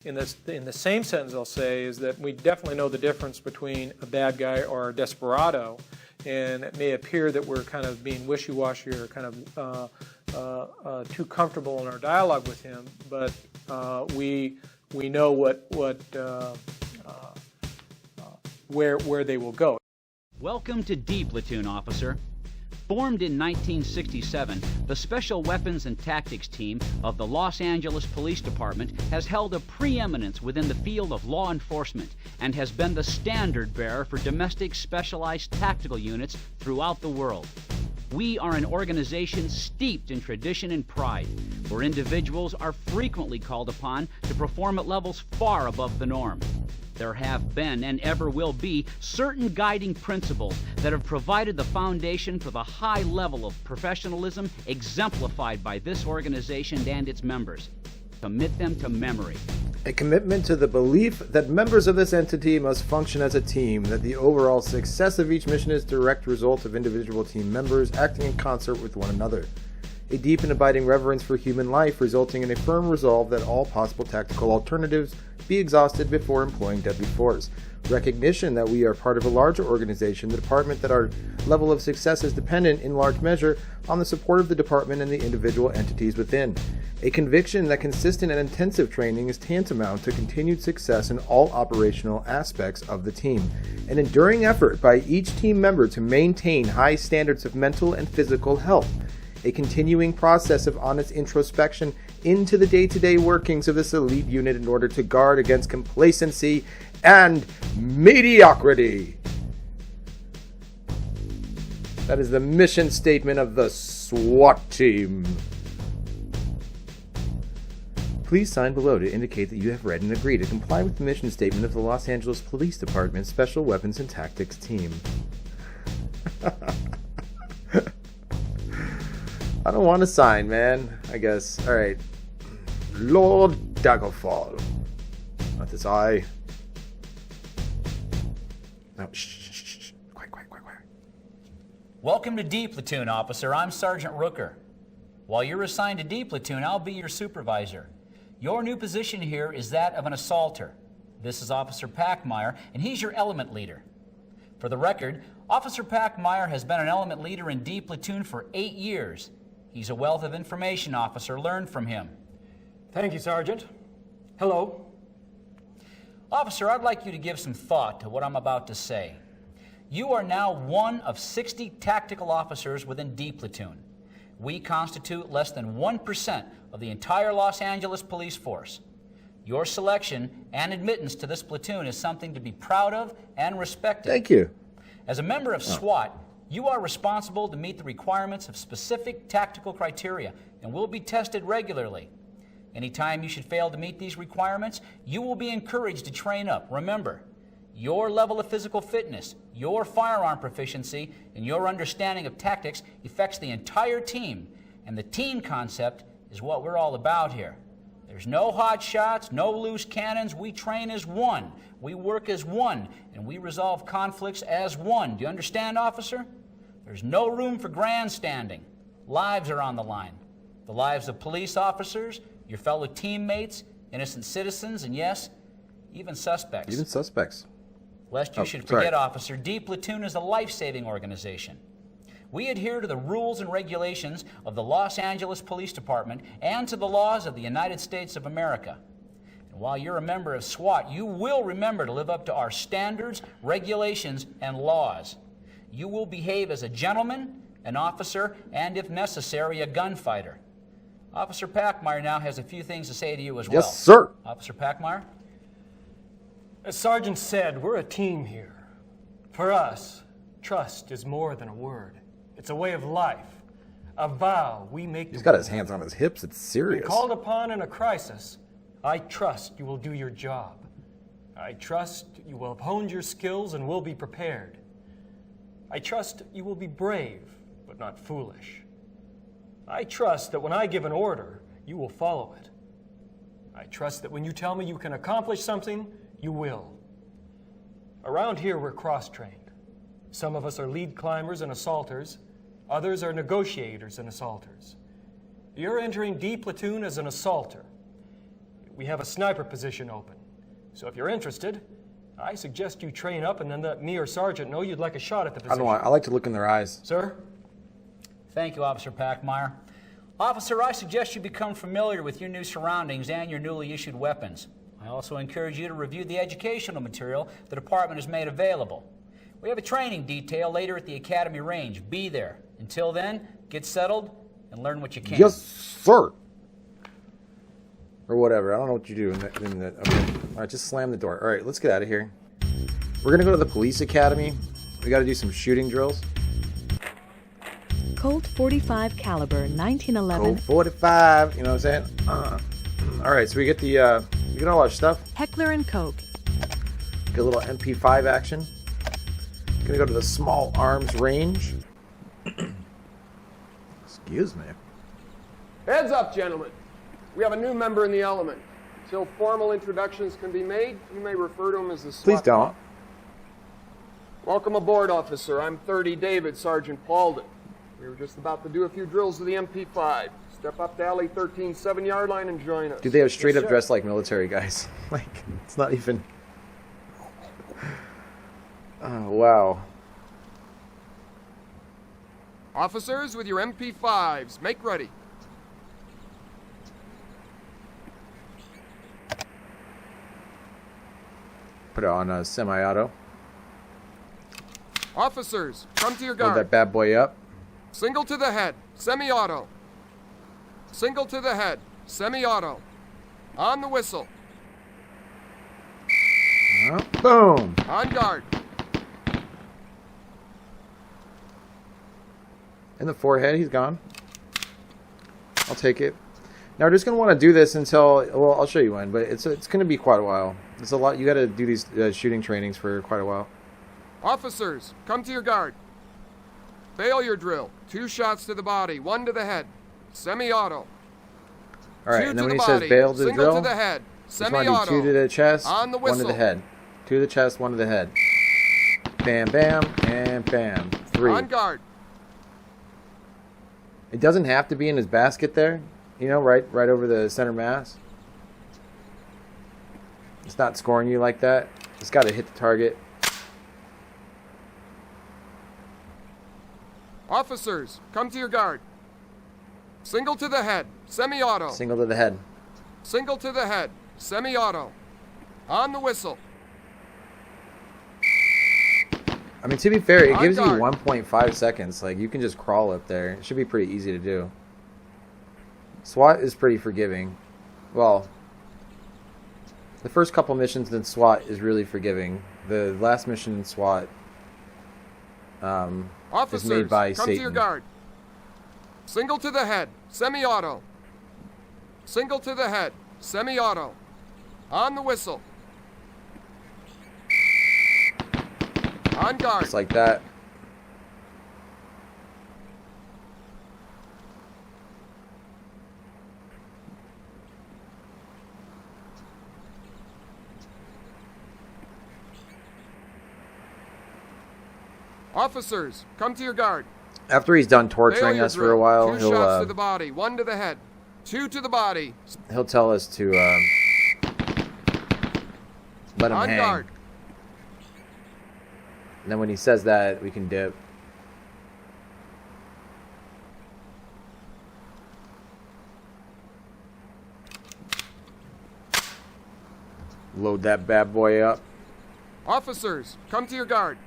In the same sentence, I'll say is that we definitely know the difference between a bad guy or a desperado, and it may appear that we're kind of being wishy-washy or kind of too comfortable in our dialogue with him, but we know where they will go. Welcome to D-Platoon, officer. Formed in 1967, the Special Weapons and Tactics Team of the Los Angeles Police Department has held a preeminence within the field of law enforcement and has been the standard bearer for domestic specialized tactical units throughout the world. We are an organization steeped in tradition and pride, where individuals are frequently called upon to perform at levels far above the norm. There have been and ever will be certain guiding principles that have provided the foundation for the high level of professionalism exemplified by this organization and its members. Commit them to memory. A commitment to the belief that members of this entity must function as a team, that the overall success of each mission is a direct result of individual team members acting in concert with one another. A deep and abiding reverence for human life, resulting in a firm resolve that all possible tactical alternatives be exhausted before employing deadly force. Recognition that we are part of a larger organization, the department, that our level of success is dependent in large measure on the support of the department and the individual entities within. A conviction that consistent and intensive training is tantamount to continued success in all operational aspects of the team. An enduring effort by each team member to maintain high standards of mental and physical health. A continuing process of honest introspection into the day-to-day workings of this elite unit in order to guard against complacency and mediocrity. That is the mission statement of the SWAT team. Please sign below to indicate that you have read and agree to comply with the mission statement of the Los Angeles Police Department Special Weapons and Tactics Team. I don't want to sign, man. I guess. Alright. Lord Daggerfall. Not this eye. No, shh. Quiet. Welcome to D-Platoon, officer. I'm Sergeant Rooker. While you're assigned to D-Platoon, I'll be your supervisor. Your new position here is that of an assaulter. This is Officer Packmeyer, and he's your element leader. For the record, Officer Packmeyer has been an element leader in D-Platoon for 8 years. He's a wealth of information, officer. Learn from him. Thank you, Sergeant. Hello. Officer, I'd like you to give some thought to what I'm about to say. You are now one of 60 tactical officers within D-Platoon. We constitute less than 1% of the entire Los Angeles police force. Your selection and admittance to this platoon is something to be proud of and respected. Thank you. As a member of SWAT, you are responsible to meet the requirements of specific tactical criteria and will be tested regularly. Anytime you should fail to meet these requirements, you will be encouraged to train up. Remember, your level of physical fitness, your firearm proficiency, and your understanding of tactics affects the entire team, and the team concept is what we're all about here. There's no hot shots, no loose cannons. We train as one. We work as one, and we resolve conflicts as one. Do you understand, officer? There's no room for grandstanding. Lives are on the line. The lives of police officers, your fellow teammates, innocent citizens, and yes, even suspects. Even suspects. Lest you should forget, officer, D-Platoon is a life-saving organization. We adhere to the rules and regulations of the Los Angeles Police Department and to the laws of the United States of America. And while you're a member of SWAT, you will remember to live up to our standards, regulations, and laws. You will behave as a gentleman, an officer, and if necessary, a gunfighter. Officer Packmeyer now has a few things to say to you as well. Yes, sir. Officer Packmeyer? As Sergeant said, we're a team here. For us, trust is more than a word. It's a way of life, a vow we make. He's got his hands on his hips. It's serious. When called upon in a crisis, I trust you will do your job. I trust you will have honed your skills and will be prepared. I trust you will be brave, but not foolish. I trust that when I give an order, you will follow it. I trust that when you tell me you can accomplish something, you will. Around here, we're cross-trained. Some of us are lead climbers and assaulters. Others are negotiators and assaulters. You're entering D-Platoon as an assaulter. we have a sniper position open. So if you're interested, I suggest you train up and then let me or Sergeant know you'd like a shot at the I position. don't know. I like to look in their eyes. Sir? Thank you, Officer Packmeyer. Officer, I suggest you become familiar with your new surroundings and your newly issued weapons. I also encourage you to review the educational material the department has made available. We have a training detail later at the Academy Range. Be there. Until then, get settled and learn what you can. Yes, sir. Or whatever. I don't know what you do okay. All right, just slam the door. All right, let's get out of here. We're going to go to the police academy. We got to do some shooting drills. Colt 45 caliber 1911. Colt 45, you know what I'm saying? All right, so we get the we get all our stuff. Heckler and Koch. Get a little MP5 action. Gonna go to the small arms range. Excuse me. Heads up, gentlemen. We have a new member in the element. Until formal introductions can be made, you may refer to him as the SWAT Please don't. Pup. Welcome aboard, officer. I'm 30 David, Sergeant Paulden. We were just about to do a few drills with the MP5. Step up to alley 13, 7-yard line and join us. Dude, they have straight Yes, up sir. dressed like military guys. Like, it's not even... Oh, wow. Officers with your MP5s, make ready. Put it on semi-auto. Officers, come to your Hold that guard. bad boy up. Single to the head, semi-auto. Single to the head, semi-auto. On the whistle. Boom. On guard. In the forehead, he's gone. I'll take it. Now we're just gonna want to do this until, well, I'll show you when, but it's gonna be quite a while. It's a lot. You got to do these shooting trainings for quite a while. Officers, come to your guard. Failure drill. 2 shots to the body, 1 to the head. Semi-auto. All right, 2 and to then when the he says body, bail to the single drill, to the head. just want to do Semi-auto. 2 to the chest, On the 1 to the whistle. head. 2 to the chest, 1 to the head. Bam, bam, and bam. 3. On guard. It doesn't have to be in his basket there, you know, right over the center mass. It's not scoring you like that. It's got to hit the target. Officers, come to your guard. Single to the head. Semi-auto. Single to the head. Single to the head. Semi-auto. On the whistle. I mean, to be fair, it On gives you guard. 1.5 seconds. Like, you can just crawl up there. It should be pretty easy to do. SWAT is pretty forgiving. Well, the first couple missions in SWAT is really forgiving. The last mission in SWAT Officers, is made by come to your Satan. guard. Single to the head. Semi-auto. Single to the head. Semi-auto. On the whistle. On guard. Just like that. Officers, come to your guard. After he's done torturing Failure us for a drill. while, 2 shots to the he'll body, 1 to the head. 2 to the body. he'll tell us to let him On hang. guard. And then when he says that, we can dip. Load that bad boy up. Officers, come to your guard.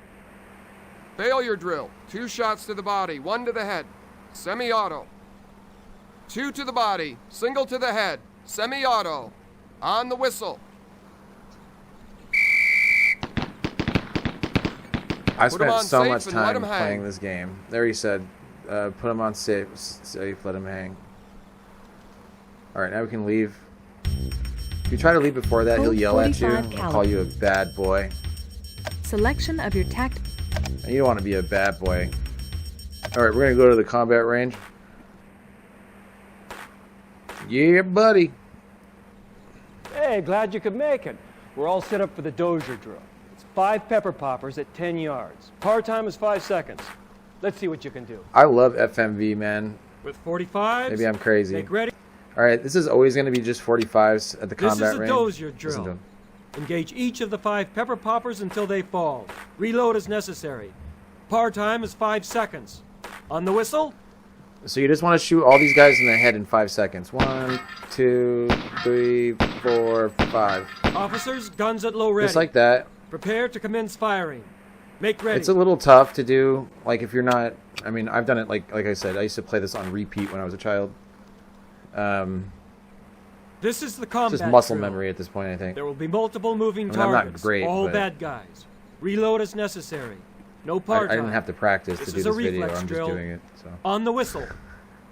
Failure drill. 2 shots to the body, 1 to the head. Semi-auto. 2 to the body, single to the head. Semi-auto. On the whistle. I Put 'em spent on so safe much and let time 'em hang. playing this game. There he said, put him on safe, let him hang. Alright, now we can leave. If you try to leave before that, he'll Colt yell at you 45 and call you a bad boy. Selection of your tact. And you don't want to be a bad boy. Alright, we're going to go to the combat range. Yeah, buddy. Hey, glad you could make it. We're all set up for the Dozier drill. It's 5 pepper poppers at 10 yards. Par time is 5 seconds. Let's see what you can do. I love FMV, man. With 45s, Maybe I'm crazy. make ready. All right, this is always going to be just 45s at the This combat is a range. dozier Listen to drill. him. Engage each of the 5 pepper poppers until they fall. Reload as necessary. Par time is 5 seconds. On the whistle, So you just want to shoot all these guys in the head in 5 seconds. 1, 2, 3, 4, 5. officers, guns at low ready. Just like that. Prepare to commence firing. Make ready. It's a little tough to do. Like if you're not. I mean, I've done it. Like I said, I used to play this on repeat when I was a child. This is the It's combat just muscle drill. memory at this point, I think. There will be multiple moving I mean, I'm not targets. great, all but- bad guys. Reload as necessary. No I part time. didn't have to practice This to do is a this video. reflex I'm drill. just doing it. So On the whistle.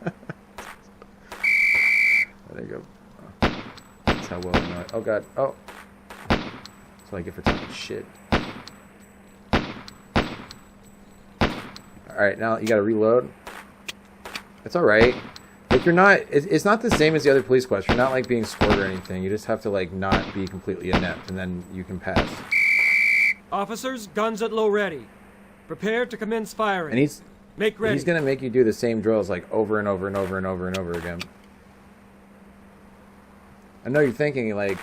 there you go. Oh. That's how well I know it. Oh god. Oh. That's what I get for talking shit. All right, now you got to reload. It's all right. Like you're not. It's not the same as the other police quests. You're not like being scored or anything. You just have to like not be completely inept, and then you can pass. Officers, guns at low ready. Prepare to commence firing. And he's Make ready. he's gonna make you do the same drills like over and over and over and over and over again. I know you're thinking like,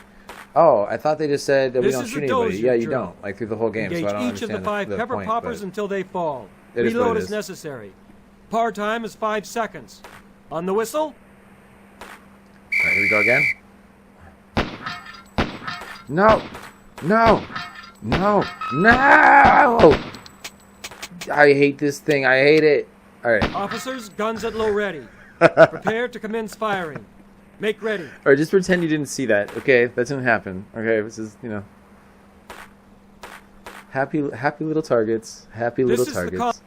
oh, I thought they just said that we This don't is shoot a anybody. dozier Yeah, you drill. don't. Like through the whole game, Engage so I don't each of understand the 5 pepper point, poppers but until they fall. it is what Reload it as is. necessary. Par time is 5 seconds. On the whistle, All right, here we go again. No, no, no, no! I hate this thing. I hate it. All right, officers, guns at low ready. Prepare to commence firing. Make ready. all right. Just pretend you didn't see that. Okay, that didn't happen. Okay, this is happy little targets. Happy little This is the targets.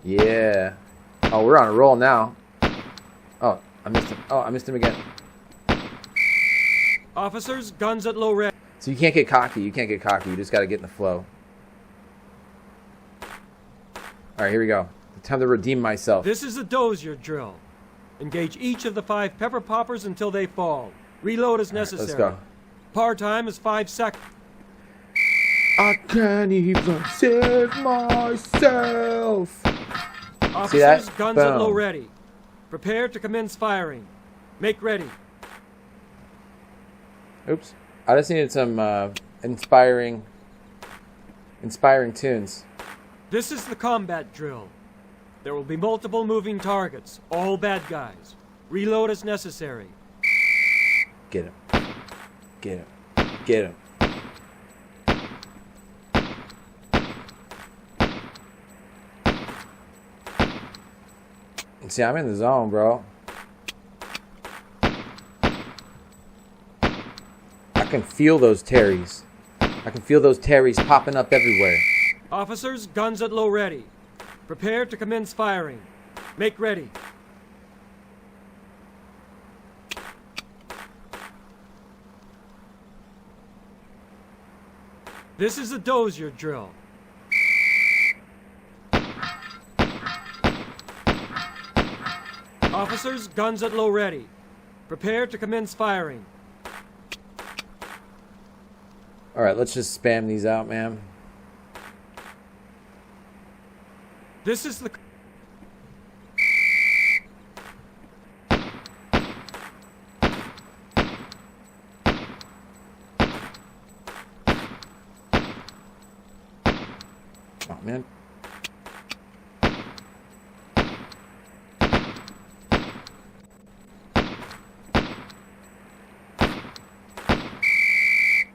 Yeah. Oh, we're on a roll now. Oh, I missed him. Oh, I missed him again. Officers, guns at low ready. So you can't get cocky. You can't get cocky. You just got to get in the flow. All right, here we go. Time to redeem myself. This is a dozier drill. Engage each of the 5 pepper poppers until they fall. Reload as necessary. Let's go. Par time is 5 seconds. I can't even save myself. Officers, that? guns at Boom. low ready. Prepare to commence firing. Make ready. Oops. I just needed some inspiring tunes. This is the combat drill. There will be multiple moving targets, all bad guys. Reload as necessary. Get him. Get him. Get him. See, I'm in the zone, bro. I can feel those Terrys. I can feel those Terrys popping up everywhere. Officers, guns at low ready. Prepare to commence firing. Make ready. This is a dozier drill. Officers, guns at low ready. Prepare to commence firing. All right, let's just spam these out, man. This is the... Oh, man.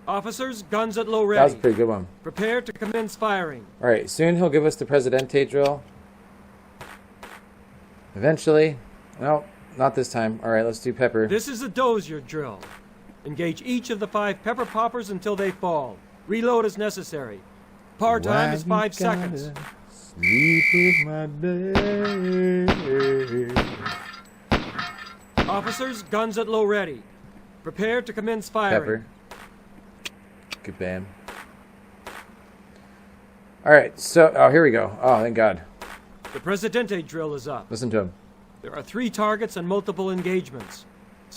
Officers, guns at low That was ready. a pretty good one. Prepare to commence firing. All right, soon he'll give us the Presidente drill. Eventually. No, not this time. All right, let's do Pepper. This is a dozier drill. Engage each of the 5 pepper poppers until they fall. Reload as necessary. Par time is 5 seconds. Sleep with my baby. Officers, guns at low ready. Prepare to commence firing. Pepper. Good bam. All right, so here we go. Oh, thank God. The Presidente drill is up. Listen to him. There are 3 targets and multiple engagements.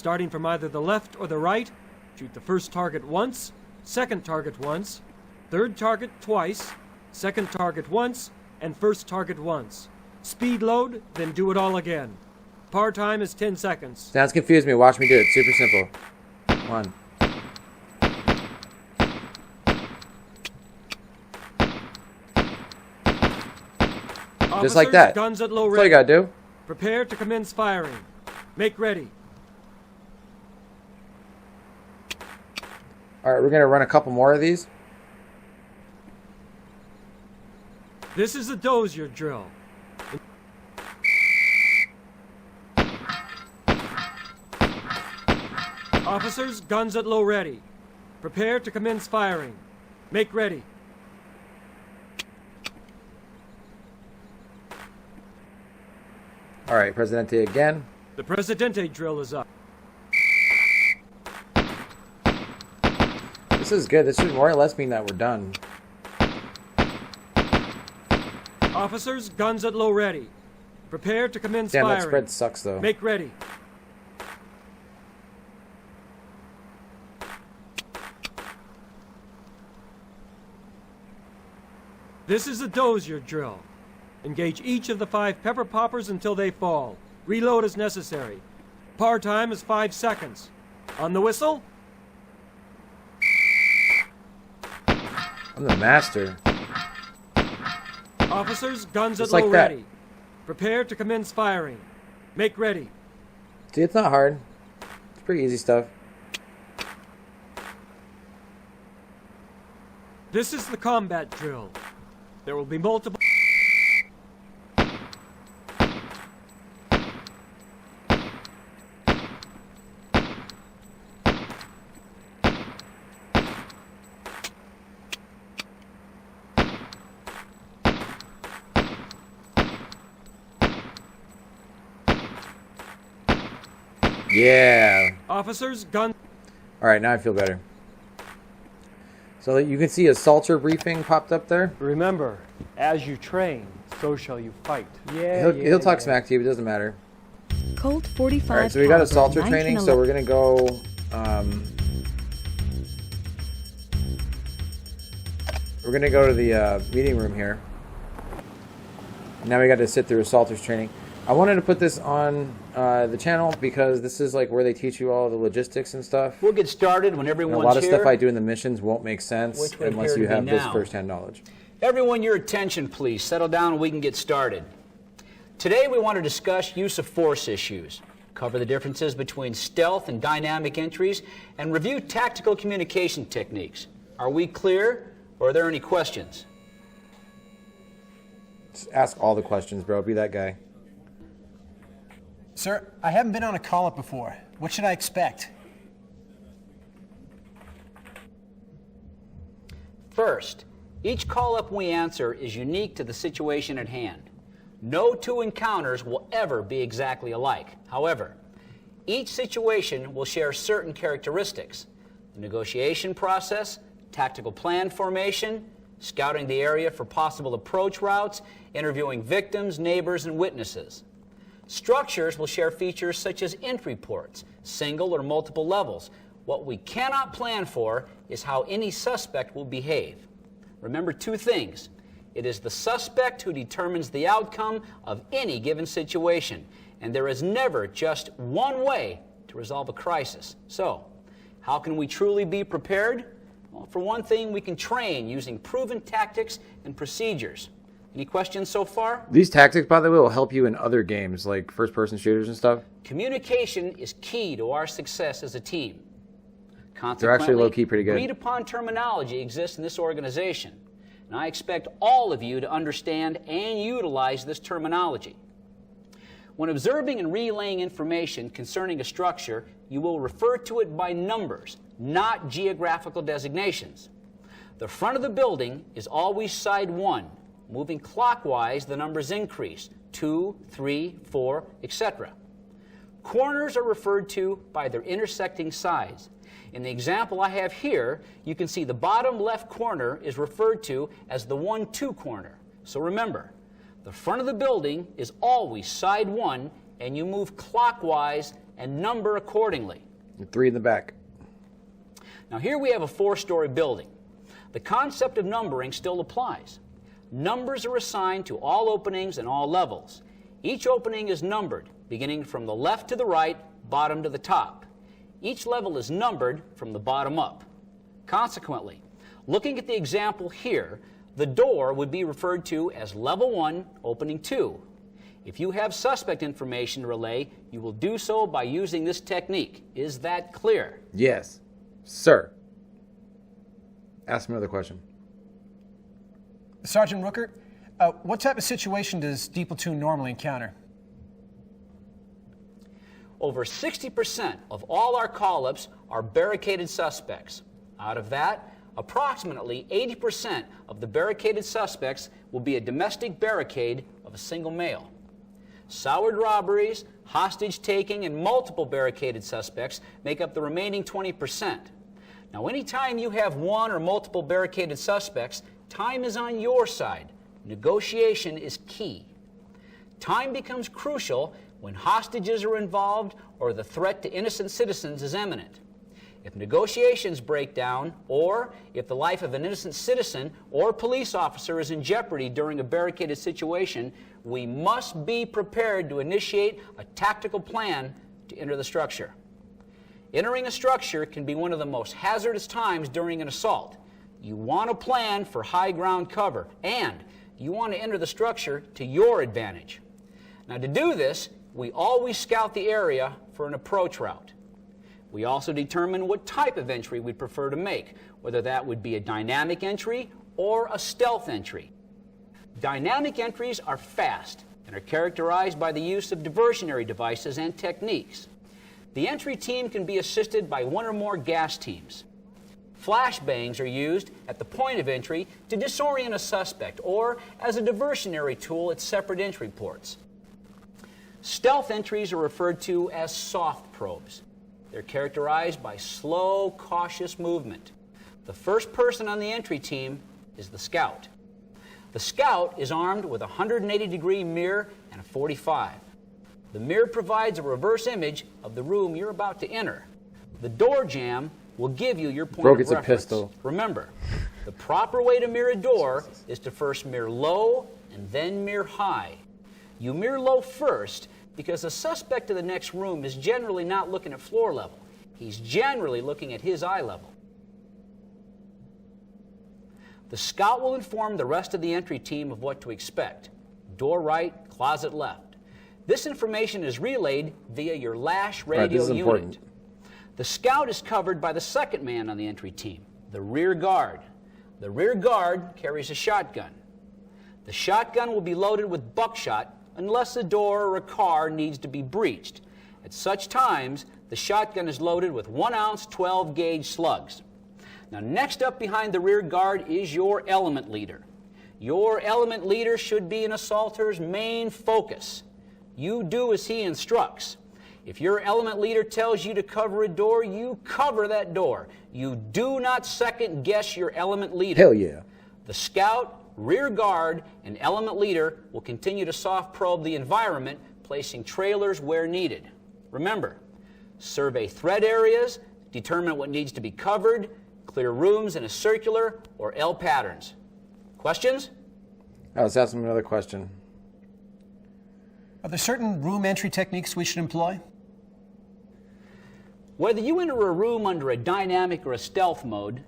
Starting from either the left or the right, shoot the first target once, second target once, third target twice, second target once, and first target once. Speed load, then do it all again. Par time is 10 seconds. Sounds confused me. Watch me do it. Super simple. 1. Just like that. Guns at low That's all you gotta do. Prepare to commence firing. Make ready. Alright, we're gonna run a couple more of these. This is a dozier drill. Officers, guns at low ready. Prepare to commence firing. Make ready. Alright, Presidente again. The Presidente drill is up. This is good. This should more or less mean that we're done. Officers, guns at low ready. Prepare to commence Damn, firing. that spread sucks though. Make ready. This is a dozier drill. Engage each of the 5 pepper poppers until they fall. Reload as necessary. Par time is 5 seconds. On the whistle. I'm the master. Officers, guns Just at low like that. ready. Prepare to commence firing. Make ready. See, it's not hard. It's pretty easy stuff. This is the combat drill. There will be multiple... Yeah. Officers, guns... Alright, now I feel better. So you can see a Salter briefing popped up there. Remember, as you train, so shall you fight. He'll talk smack to you, but it doesn't matter. Colt 45 Alright, so we got a caliber, Salter training, so we're gonna go to the meeting room here. Now we got to sit through a Salter's training. I wanted to put this on the channel because this is like where they teach you all the logistics and stuff. We'll get started when And everyone's a lot of here. stuff I do in the missions won't make sense Which would unless appear you to be have this now. first-hand knowledge. Everyone, your attention, please. Settle down and we can get started. Today we want to discuss use of force issues, cover the differences between stealth and dynamic entries, and review tactical communication techniques. Are we clear, or are there any questions? Just ask all the questions, bro. Be that guy. Sir, I haven't been on a call-up before. What should I expect? First, each call-up we answer is unique to the situation at hand. No 2 encounters will ever be exactly alike. However, each situation will share certain characteristics: the negotiation process, tactical plan formation, scouting the area for possible approach routes, interviewing victims, neighbors, and witnesses. Structures will share features such as entry ports, single or multiple levels. What we cannot plan for is how any suspect will behave. Remember 2 things. It is the suspect who determines the outcome of any given situation, and there is never just one way to resolve a crisis. So, how can we truly be prepared? Well, for one thing, we can train using proven tactics and procedures. Any questions so far? These tactics, by the way, will help you in other games, like first-person shooters and stuff. Communication is key to our success as a team. They're actually low-key pretty good. Agreed-upon terminology exists in this organization, and I expect all of you to understand and utilize this terminology. When observing and relaying information concerning a structure, you will refer to it by numbers, not geographical designations. The front of the building is always side 1. Moving clockwise, the numbers increase, 2, 3, 4, etc. Corners are referred to by their intersecting sides. In the example I have here, you can see the bottom left corner is referred to as the 1-2 corner. So remember, the front of the building is always side 1, and you move clockwise and number accordingly. And 3 in the back. Now here we have a 4-story building. The concept of numbering still applies. Numbers are assigned to all openings and all levels. Each opening is numbered, beginning from the left to the right, bottom to the top. Each level is numbered from the bottom up. Consequently, looking at the example here, the door would be referred to as level 1, opening 2. If you have suspect information to relay, you will do so by using this technique. Is that clear? Yes, sir. Ask me another question. Sergeant Rookert, what type of situation does D-Platoon normally encounter? Over 60% of all our call-ups are barricaded suspects. Out of that, approximately 80% of the barricaded suspects will be a domestic barricade of a single male. Soured robberies, hostage taking, and multiple barricaded suspects make up the remaining 20%. Now, anytime you have one or multiple barricaded suspects, time is on your side. Negotiation is key. Time becomes crucial when hostages are involved or the threat to innocent citizens is imminent. If negotiations break down, or if the life of an innocent citizen or police officer is in jeopardy during a barricaded situation, we must be prepared to initiate a tactical plan to enter the structure. Entering a structure can be one of the most hazardous times during an assault. You want to plan for high ground cover, and you want to enter the structure to your advantage. Now, to do this, we always scout the area for an approach route. We also determine what type of entry we'd prefer to make, whether that would be a dynamic entry or a stealth entry. Dynamic entries are fast and are characterized by the use of diversionary devices and techniques. The entry team can be assisted by one or more gas teams. Flashbangs are used at the point of entry to disorient a suspect or as a diversionary tool at separate entry ports. Stealth entries are referred to as soft probes. They're characterized by slow, cautious movement. The first person on the entry team is the scout. The scout is armed with a 180-degree mirror and a .45. The mirror provides a reverse image of the room you're about to enter. The door jamb will give you your point of reference. A pistol. Remember, the proper way to mirror a door is to first mirror low and then mirror high. You mirror low first because the suspect in the next room is generally not looking at floor level. He's generally looking at his eye level. The scout will inform the rest of the entry team of what to expect. Door right, closet left. This information is relayed via your LASH radio unit. Important. The scout is covered by the second man on the entry team, the rear guard. The rear guard carries a shotgun. The shotgun will be loaded with buckshot unless a door or a car needs to be breached. At such times, the shotgun is loaded with 1-ounce 12-gauge slugs. Now, next up behind the rear guard is your element leader. Your element leader should be an assaulter's main focus. You do as he instructs. If your element leader tells you to cover a door, you cover that door. You do not second guess your element leader. Hell yeah. The scout, rear guard, and element leader will continue to soft probe the environment, placing trailers where needed. Remember, survey threat areas, determine what needs to be covered, clear rooms in a circular or L patterns. Questions? Let's ask him another question. Are there certain room entry techniques we should employ? Whether you enter a room under a dynamic or a stealth mode,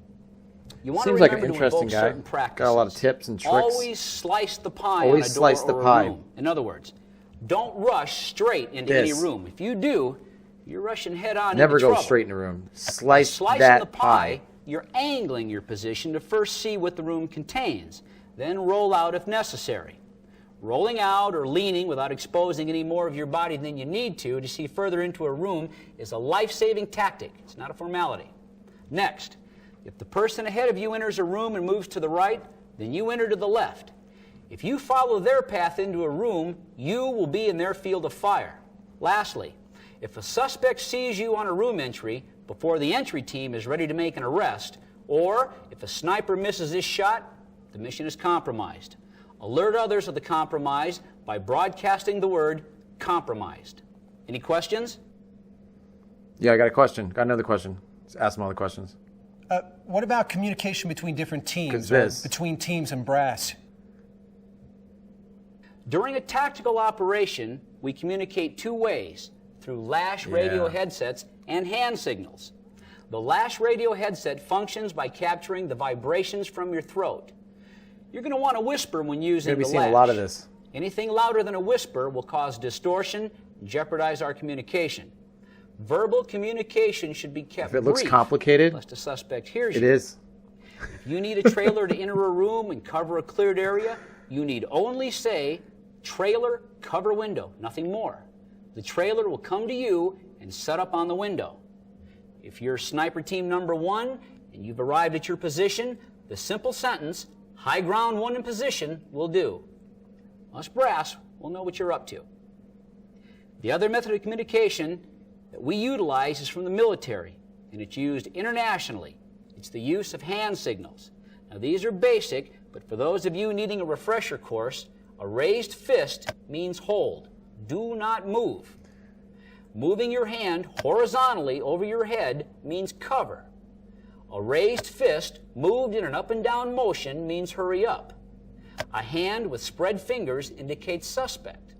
you want Seems to like an remember to interesting invoke guy. certain practices. Got a lot of tips and tricks. Always slice the pie Always on a door slice the or pie. a room. In other words, don't rush straight into any room. If you do, you're rushing head on Never into go trouble. straight in a room. Slice Slicing that the pie. You're angling your position to first see what the room contains, then roll out if necessary. Rolling out or leaning without exposing any more of your body than you need to see further into a room is a life-saving tactic. It's not a formality. Next, if the person ahead of you enters a room and moves to the right, then you enter to the left. If you follow their path into a room, you will be in their field of fire. Lastly, if a suspect sees you on a room entry before the entry team is ready to make an arrest, or if a sniper misses his shot, the mission is compromised. Alert others of the compromise by broadcasting the word compromised. Any questions? Yeah, I got a question. Got another question. Let's ask them all the questions. What about communication between different teams? Between teams and brass? During a tactical operation, we communicate two ways, through lash radio headsets and hand signals. The lash radio headset functions by capturing the vibrations from your throat. You're going to want to whisper when using the lash. You're going to be seeing a lot of this. Anything louder than a whisper will cause distortion and jeopardize our communication. Verbal communication should be kept brief. If it looks complicated, lest a suspect hears you. It is. If you need a trailer to enter a room and cover a cleared area, you need only say, trailer, cover window, nothing more. The trailer will come to you and set up on the window. If you're sniper team number 1 and you've arrived at your position, the simple sentence, high ground 1 in position, will do. Us brass will know what you're up to. The other method of communication that we utilize is from the military, and it's used internationally. It's the use of hand signals. Now these are basic, but for those of you needing a refresher course, a raised fist means hold. Do not move. Moving your hand horizontally over your head means cover. A raised fist moved in an up and down motion means hurry up. A hand with spread fingers indicates suspect.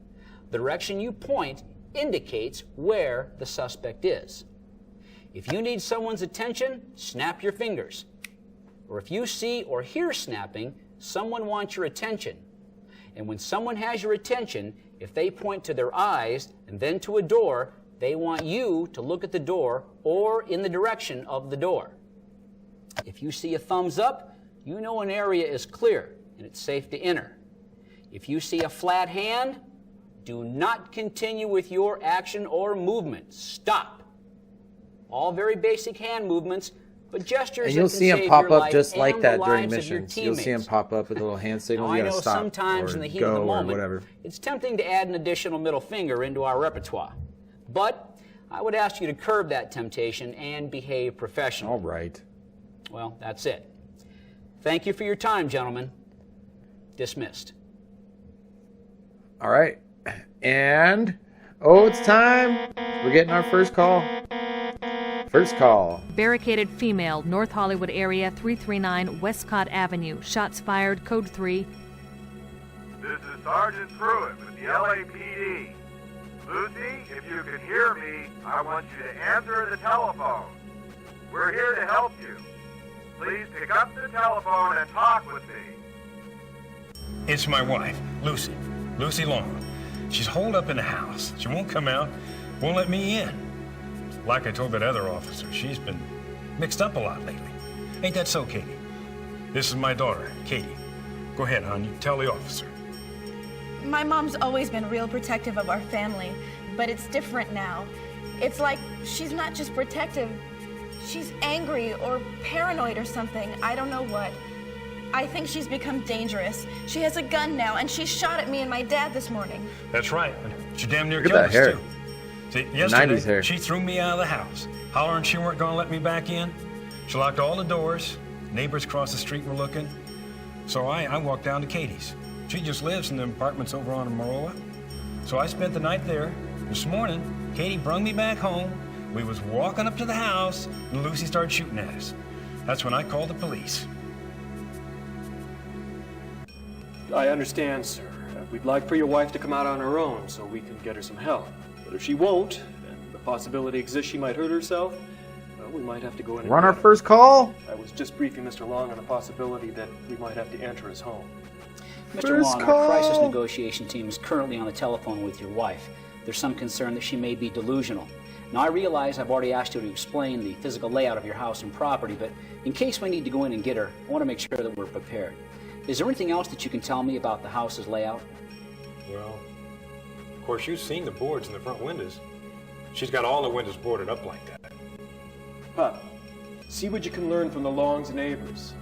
The direction you point indicates where the suspect is. If you need someone's attention, snap your fingers. Or if you see or hear snapping, someone wants your attention. And when someone has your attention, if they point to their eyes and then to a door, they want you to look at the door or in the direction of the door. If you see a thumbs up, you know an area is clear and it's safe to enter. If you see a flat hand, do not continue with your action or movement. Stop. All very basic hand movements, but gestures and you'll that can see him save pop your up life just like and that the during lives of your missions. You'll see him teammates. pop up with a little hand signal. Now, You I gotta know stop sometimes or in the heat of go the or moment, whatever. it's tempting to add an additional middle finger into our repertoire. But I would ask you to curb that temptation and behave professionally. All right. Well, that's it. Thank you for your time, gentlemen. Dismissed. All right. And, it's time. We're getting our first call. First call. Barricaded female, North Hollywood area, 339 Westcott Avenue. Shots fired, code 3. This is Sergeant Pruitt with the LAPD. Lucy, if you can hear me, I want you to answer the telephone. We're here to help you. Please pick up the telephone and talk with me. It's my wife, Lucy. Lucy Long. She's holed up in the house. She won't come out, won't let me in. Like I told that other officer, she's been mixed up a lot lately. Ain't that so, Katie? This is my daughter, Katie. Go ahead, hon, you tell the officer. My mom's always been real protective of our family, but it's different now. It's like she's not just protective, she's angry or paranoid or something. I don't know what. I think she's become dangerous. She has a gun now, and she shot at me and my dad this morning. That's right. She damn near Look killed at us, that hair. too. See, yesterday, 90s hair. she threw me out of the house, hollering she weren't going to let me back in. She locked all the doors. Neighbors across the street were looking. So I walked down to Katie's. She just lives in the apartments over on Maroa. So I spent the night there. This morning, Katie brung me back home. We was walking up to the house, and Lucy started shooting at us. That's when I called the police. I understand, sir. We'd like for your wife to come out on her own so we can get her some help. But if she won't, and the possibility exists she might hurt herself, well, we might have to go in and We're on our get her. first call. I was just briefing Mr. Long on the possibility that we might have to enter his home. Mr. Long, our crisis negotiation team is currently on the telephone with your wife. There's some concern that she may be delusional. Now, I realize I've already asked you to explain the physical layout of your house and property, but in case we need to go in and get her, I want to make sure that we're prepared. Is there anything else that you can tell me about the house's layout? Well, of course, you've seen the boards in the front windows. She's got all the windows boarded up like that. Pup, see what you can learn from the Long's neighbors.